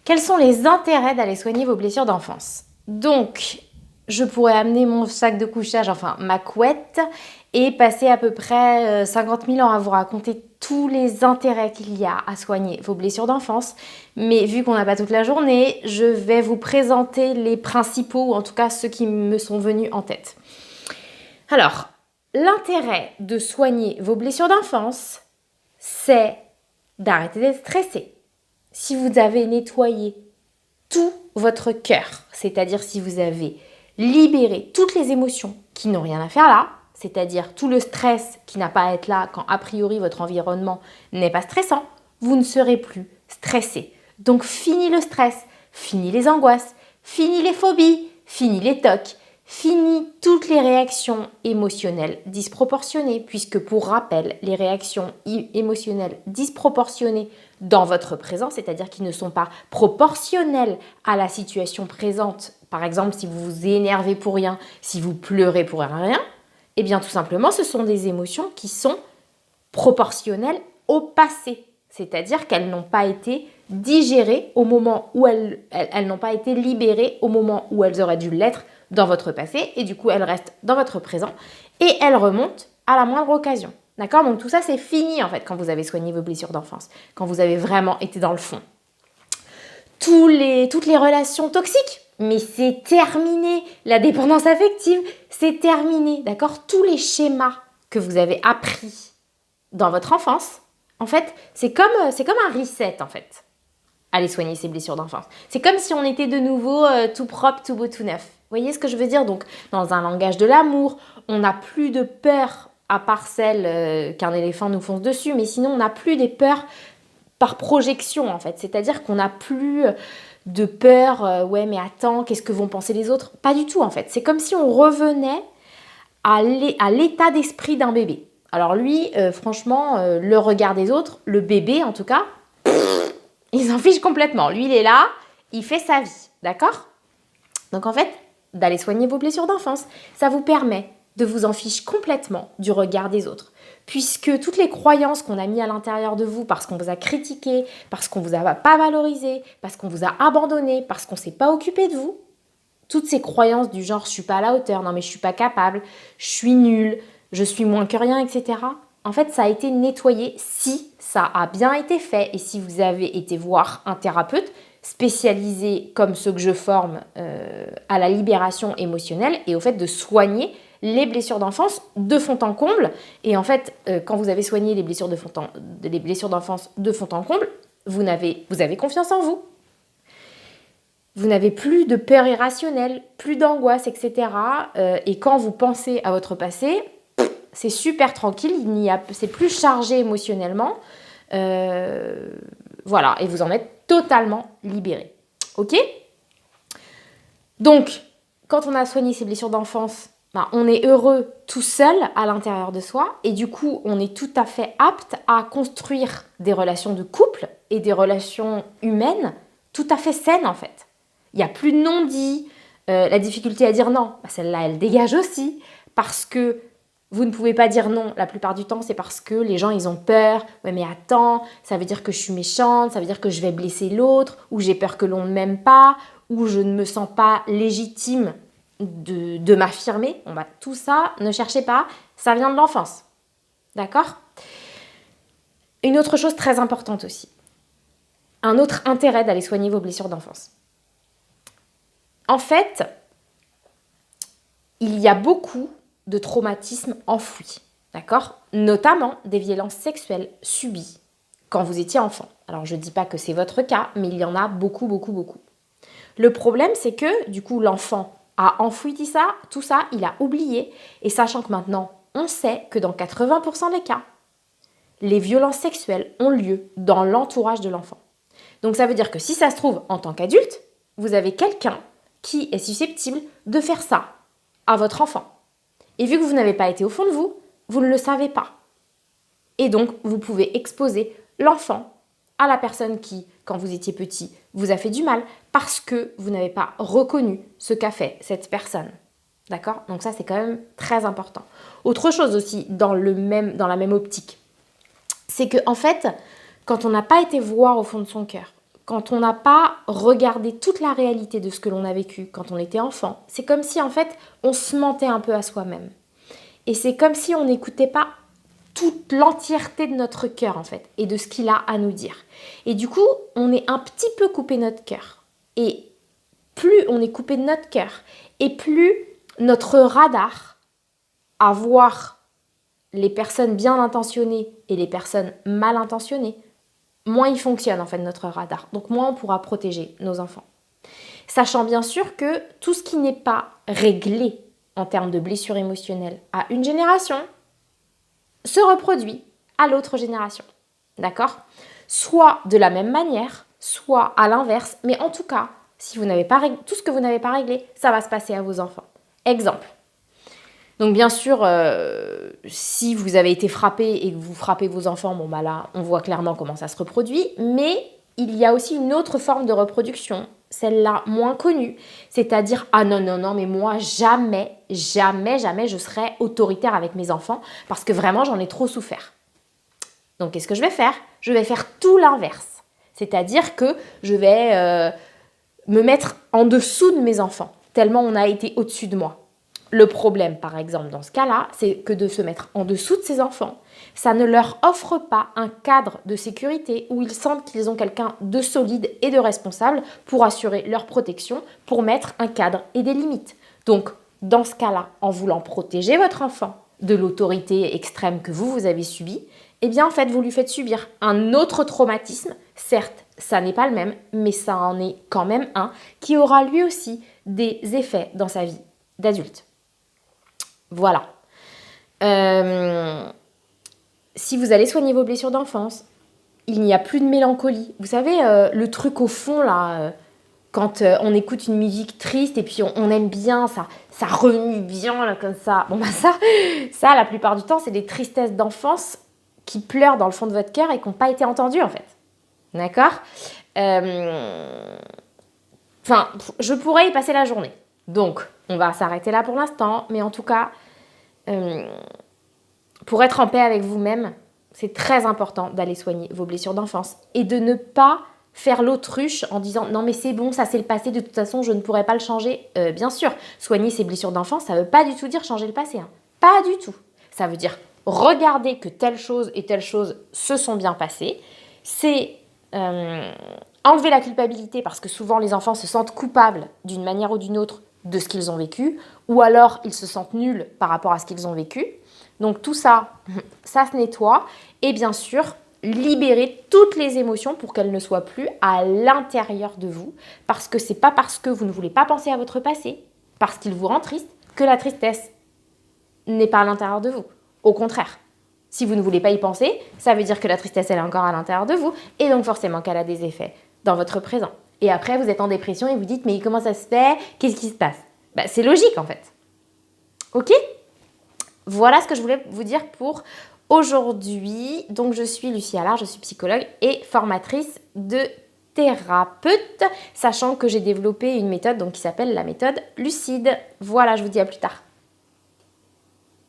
Quels sont les intérêts d'aller soigner vos blessures d'enfance? Donc, je pourrais amener mon sac de couchage, enfin ma couette, et passer à peu près 50 000 ans à vous raconter tous les intérêts qu'il y a à soigner vos blessures d'enfance. Mais vu qu'on n'a pas toute la journée, je vais vous présenter les principaux, ou en tout cas ceux qui me sont venus en tête. Alors, l'intérêt de soigner vos blessures d'enfance, c'est d'arrêter d'être stressé. Si vous avez nettoyé tout votre cœur, c'est-à-dire si vous avez libéré toutes les émotions qui n'ont rien à faire là, c'est-à-dire tout le stress qui n'a pas à être là quand a priori votre environnement n'est pas stressant, vous ne serez plus stressé. Donc fini le stress, fini les angoisses, fini les phobies, fini les tocs, fini toutes les réactions émotionnelles disproportionnées, puisque pour rappel, les réactions émotionnelles disproportionnées dans votre présent, c'est-à-dire qui ne sont pas proportionnelles à la situation présente, par exemple si vous vous énervez pour rien, si vous pleurez pour rien, eh bien tout simplement ce sont des émotions qui sont proportionnelles au passé, c'est-à-dire qu'elles n'ont pas été digérées au moment où elles n'ont pas été libérées au moment où elles auraient dû l'être dans votre passé, et du coup elles restent dans votre présent et elles remontent à la moindre occasion. D'accord? Donc tout ça c'est fini en fait quand vous avez soigné vos blessures d'enfance, quand vous avez vraiment été dans le fond. Toutes les relations toxiques, mais c'est terminé. La dépendance affective, c'est terminé. D'accord? Tous les schémas que vous avez appris dans votre enfance, en fait, c'est comme un reset en fait. Allez soigner ses blessures d'enfance. C'est comme si on était de nouveau tout propre, tout beau, tout neuf. Vous voyez ce que je veux dire? Donc, dans un langage de l'amour, on n'a plus de peur, à part celle qu'un éléphant nous fonce dessus, mais sinon, on n'a plus des peurs par projection, en fait. C'est-à-dire qu'on n'a plus de peur, ouais, mais attends, qu'est-ce que vont penser les autres? Pas du tout, en fait. C'est comme si on revenait à l'état d'esprit d'un bébé. Alors lui, franchement, le regard des autres, le bébé en tout cas, il s'en fiche complètement. Lui, il est là, il fait sa vie, d'accord? Donc en fait, d'aller soigner vos blessures d'enfance, ça vous permet de vous en fiche complètement du regard des autres. Puisque toutes les croyances qu'on a mis à l'intérieur de vous, parce qu'on vous a critiqué, parce qu'on vous a pas valorisé, parce qu'on vous a abandonné, parce qu'on ne s'est pas occupé de vous, toutes ces croyances du genre « je suis pas à la hauteur »,« non mais je suis pas capable »,« je suis nulle »,« je suis moins que rien », etc. En fait, ça a été nettoyé si ça a bien été fait et si vous avez été voir un thérapeute spécialisé comme ceux que je forme à la libération émotionnelle et au fait de soigner les blessures d'enfance de fond en comble. Et en fait, quand vous avez soigné les blessures d'enfance de fond en comble, vous avez confiance en vous. Vous n'avez plus de peur irrationnelle, plus d'angoisse, etc. Et quand vous pensez à votre passé, c'est super tranquille, c'est plus chargé émotionnellement. Voilà, et vous en êtes totalement libéré. Ok? Donc, quand on a soigné ses blessures d'enfance, on est heureux tout seul à l'intérieur de soi et du coup, on est tout à fait apte à construire des relations de couple et des relations humaines tout à fait saines en fait. Il n'y a plus de non-dit, la difficulté à dire non, celle-là, elle dégage aussi parce que vous ne pouvez pas dire non la plupart du temps, c'est parce que les gens, ils ont peur. Ouais, mais attends, ça veut dire que je suis méchante, ça veut dire que je vais blesser l'autre, ou j'ai peur que l'on ne m'aime pas, ou je ne me sens pas légitime de m'affirmer. Bon, tout ça, ne cherchez pas, ça vient de l'enfance. D'accord? Une autre chose très importante aussi. Un autre intérêt d'aller soigner vos blessures d'enfance. En fait, il y a beaucoup de traumatismes enfouis, d'accord? Notamment des violences sexuelles subies quand vous étiez enfant. Alors, je ne dis pas que c'est votre cas, mais il y en a beaucoup, beaucoup, beaucoup. Le problème, c'est que, du coup, l'enfant a enfoui tout ça, il a oublié, et sachant que maintenant, on sait que dans 80% des cas, les violences sexuelles ont lieu dans l'entourage de l'enfant. Donc, ça veut dire que si ça se trouve, en tant qu'adulte, vous avez quelqu'un qui est susceptible de faire ça à votre enfant. Et vu que vous n'avez pas été au fond de vous, vous ne le savez pas. Et donc, vous pouvez exposer l'enfant à la personne qui, quand vous étiez petit, vous a fait du mal parce que vous n'avez pas reconnu ce qu'a fait cette personne. D'accord? Donc ça, c'est quand même très important. Autre chose aussi, dans la même optique, c'est que en fait, quand on n'a pas été voir au fond de son cœur quand on n'a pas regardé toute la réalité de ce que l'on a vécu quand on était enfant, c'est comme si en fait on se mentait un peu à soi-même. Et c'est comme si on n'écoutait pas toute l'entièreté de notre cœur en fait et de ce qu'il a à nous dire. Et du coup, on est un petit peu coupé de notre cœur. Et plus on est coupé de notre cœur et plus notre radar à voir les personnes bien intentionnées et les personnes mal intentionnées, moins il fonctionne en fait notre radar. Donc moins on pourra protéger nos enfants. Sachant bien sûr que tout ce qui n'est pas réglé en termes de blessures émotionnelles à une génération se reproduit à l'autre génération. D'accord ? Soit de la même manière, soit à l'inverse, mais en tout cas, si vous n'avez pas réglé, tout ce que vous n'avez pas réglé, ça va se passer à vos enfants. Exemple. Donc bien sûr, si vous avez été frappé et que vous frappez vos enfants, bon bah là, on voit clairement comment ça se reproduit, mais il y a aussi une autre forme de reproduction, celle-là moins connue, c'est-à-dire « Ah non, non, non, mais moi, jamais, jamais, jamais je serai autoritaire avec mes enfants parce que vraiment, j'en ai trop souffert. » Donc qu'est-ce que je vais faire ? Je vais faire tout l'inverse, c'est-à-dire que je vais me mettre en dessous de mes enfants, tellement on a été au-dessus de moi. Le problème, par exemple, dans ce cas-là, c'est que de se mettre en dessous de ses enfants, ça ne leur offre pas un cadre de sécurité où ils sentent qu'ils ont quelqu'un de solide et de responsable pour assurer leur protection, pour mettre un cadre et des limites. Donc, dans ce cas-là, en voulant protéger votre enfant de l'autorité extrême que vous avez subie, eh bien, en fait, vous lui faites subir un autre traumatisme. Certes, ça n'est pas le même, mais ça en est quand même un qui aura lui aussi des effets dans sa vie d'adulte. Voilà. Si vous allez soigner vos blessures d'enfance, il n'y a plus de mélancolie. Vous savez, le truc au fond, là, quand on écoute une musique triste et puis on aime bien, ça remue bien, là, comme ça. Bon, bah ça, la plupart du temps, c'est des tristesses d'enfance qui pleurent dans le fond de votre cœur et qui n'ont pas été entendues, en fait. D'accord ? Enfin, je pourrais y passer la journée. Donc, on va s'arrêter là pour l'instant. Mais en tout cas, pour être en paix avec vous-même, c'est très important d'aller soigner vos blessures d'enfance et de ne pas faire l'autruche en disant « Non mais c'est bon, ça c'est le passé, de toute façon je ne pourrai pas le changer. » Bien sûr, soigner ses blessures d'enfance, ça ne veut pas du tout dire changer le passé. Hein. Pas du tout. Ça veut dire regarder que telle chose et telle chose se sont bien passées. C'est enlever la culpabilité parce que souvent les enfants se sentent coupables d'une manière ou d'une autre de ce qu'ils ont vécu, ou alors ils se sentent nuls par rapport à ce qu'ils ont vécu. Donc tout ça, ça se nettoie. Et bien sûr, libérer toutes les émotions pour qu'elles ne soient plus à l'intérieur de vous. Parce que c'est pas parce que vous ne voulez pas penser à votre passé, parce qu'il vous rend triste, que la tristesse n'est pas à l'intérieur de vous. Au contraire. Si vous ne voulez pas y penser, ça veut dire que la tristesse, elle est encore à l'intérieur de vous. Et donc forcément qu'elle a des effets dans votre présent. Et après, vous êtes en dépression et vous dites « Mais comment ça se fait ? Qu'est-ce qui se passe ?» C'est logique en fait. Ok ? Voilà ce que je voulais vous dire pour aujourd'hui. Donc, je suis Lucie Allard, je suis psychologue et formatrice de thérapeute, sachant que j'ai développé une méthode qui s'appelle la méthode lucide. Voilà, je vous dis à plus tard.